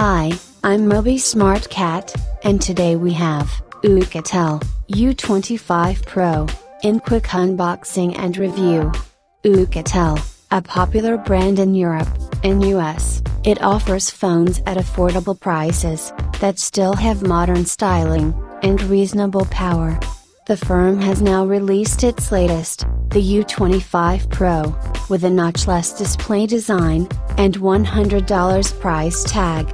Hi, I'm Moby Smart Cat, and today we have OUKITEL U25 Pro in quick unboxing and review. OUKITEL, a popular brand in Europe and US, it offers phones at affordable prices that still have modern styling and reasonable power. The firm has now released its latest, the U25 Pro, with a notchless display design and $100 price tag.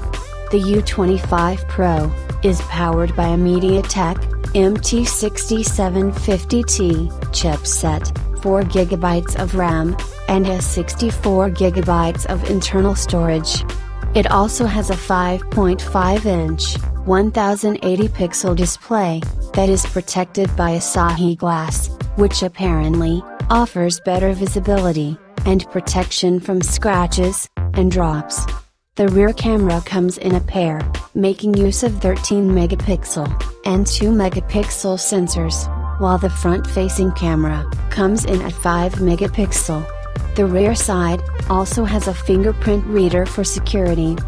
The U25 Pro is powered by a MediaTek MT6750T chipset, 4GB of RAM, and has 64GB of internal storage. It also has a 5.5-inch, 1080-pixel display that is protected by Asahi glass, which apparently offers better visibility and protection from scratches and drops. The rear camera comes in a pair, making use of 13-megapixel and 2-megapixel sensors, while the front-facing camera comes in at 5-megapixel. The rear side also has a fingerprint reader for security.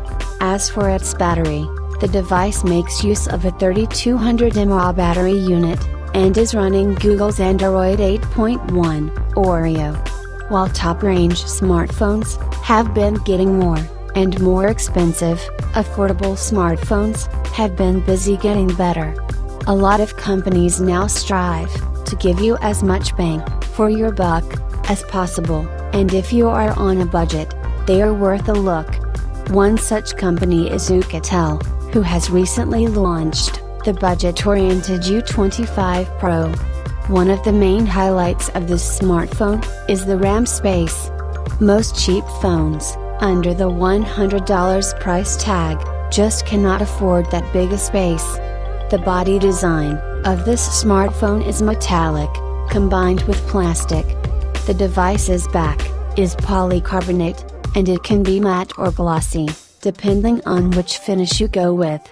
As for its battery, the device makes use of a 3200 mAh battery unit, and is running Google's Android 8.1 Oreo. While top-range smartphones have been getting more and more expensive, affordable smartphones have been busy getting better. A lot of companies now strive to give you as much bang for your buck as possible, and if you are on a budget, they are worth a look. One such company is OUKITEL, who has recently launched the budget-oriented U25 Pro. One of the main highlights of this smartphone is the RAM space. Most cheap phones, under the $100 price tag, just cannot afford that big a space. The body design of this smartphone is metallic, combined with plastic. The device's back is polycarbonate, and it can be matte or glossy, depending on which finish you go with.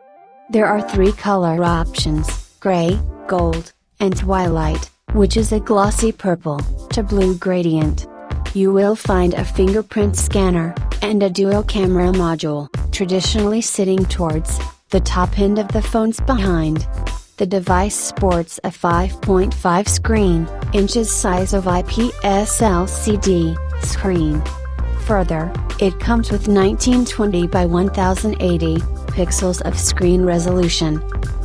There are 3 color options: gray, gold, and twilight, which is a glossy purple to blue gradient. You will find a fingerprint scanner and a dual camera module, traditionally sitting towards the top end of the phone's behind. The device sports a 5.5 inches size of IPS LCD screen. Further, it comes with 1920 by 1080 pixels of screen resolution.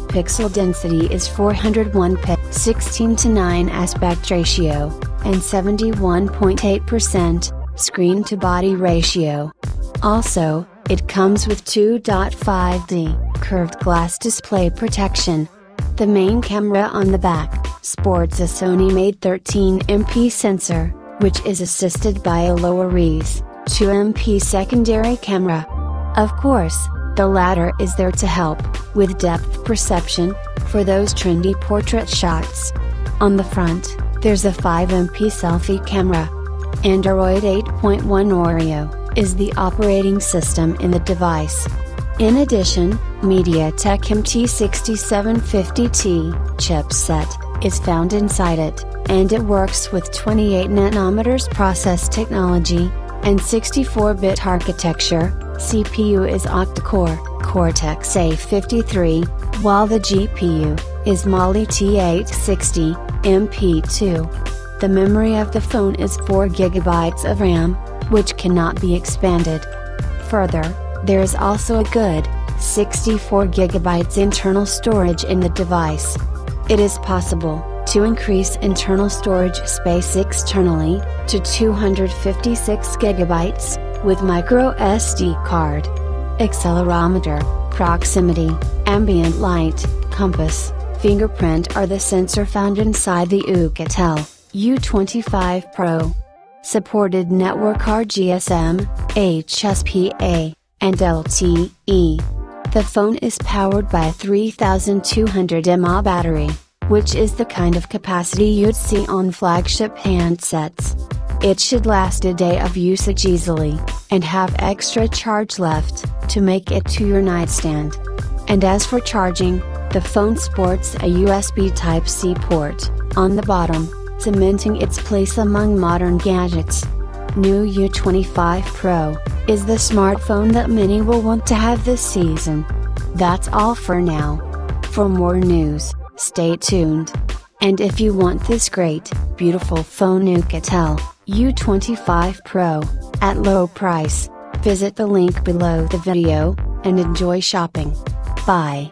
Pixel density is 401 p, 16:9 aspect ratio, and 71.8% screen-to-body ratio. Also, it comes with 2.5D curved glass display protection. The main camera on the back sports a Sony-made 13MP sensor, which is assisted by a lower-res 2MP secondary camera. Of course, the latter is there to help with depth perception for those trendy portrait shots. On the front, there's a 5MP selfie camera. Android 8.1 Oreo is the operating system in the device. In addition, MediaTek MT6750T chipset is found inside it, and it works with 28nm process technology and 64-bit architecture. CPU is octa-core, Cortex A53, while the GPU is Mali T860, MP2. The memory of the phone is 4GB of RAM, which cannot be expanded. Further, there is also a good 64GB internal storage in the device. It is possible to increase internal storage space externally to 256GB with microSD card. Accelerometer, proximity, ambient light, compass, fingerprint are the sensor found inside the OUKITEL U25 Pro. Supported network are GSM, HSPA, and LTE. The phone is powered by a 3200 mAh battery, which is the kind of capacity you'd see on flagship handsets. It should last a day of usage easily, and have extra charge left to make it to your nightstand. And as for charging, the phone sports a USB Type-C port on the bottom, cementing its place among modern gadgets. New U25 Pro is the smartphone that many will want to have this season. That's all for now. For more news, stay tuned. And if you want this great, beautiful phone OUKITEL U25 Pro, at low price, visit the link below the video, and enjoy shopping. Bye.